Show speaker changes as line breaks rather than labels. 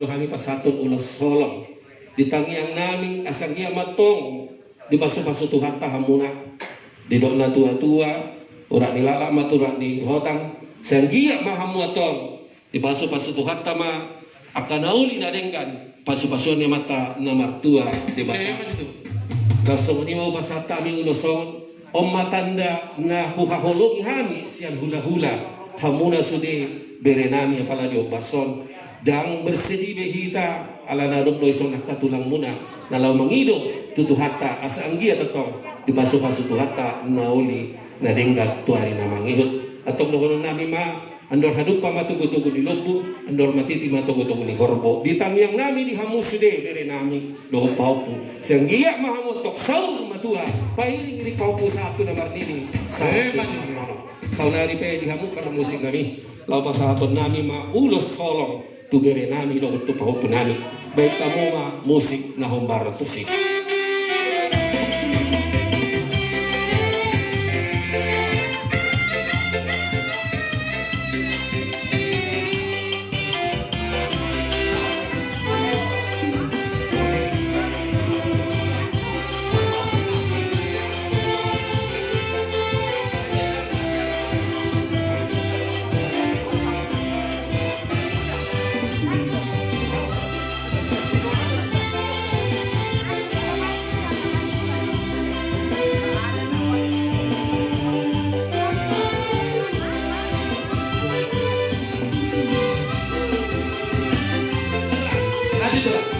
kami pasatun ulos solong ditangiang namin asang iya matong di pasu-pasu Tuhan tahamuna di dokna tua-tua urak nilala maturak di hotang sanggia mahamuatong di pasu-pasu Tuhan tama akan nauli nadengkan pasu-pasuannya mata nama tua di bata kasong ni mau pasata mi ulosong om matanda na huhaholong hami sian hula-hula hamuna sudi berenami apalagi obason dang bersedih behita ala nadok loisong nakatulang muna nalau mengido tutu hatta asa anggia tetong di pasu-pasu tu hatta nauli nadenggat tuari namangihut atau lohon nami ma andor hadupa matugu-tugu di lobu andor matiti matugu-tugu di horbo di tangiang nami di hamusude bere nami loho paupu sanggia mahamut tok saur matua pairing di paupu satu nomor ini saunari pe di hamu para musik nami lau pasahaton nami ma ulos solong tu bere nami loho tu paupu nami baik kamu ma musik nahombar tusik.
Lanjut.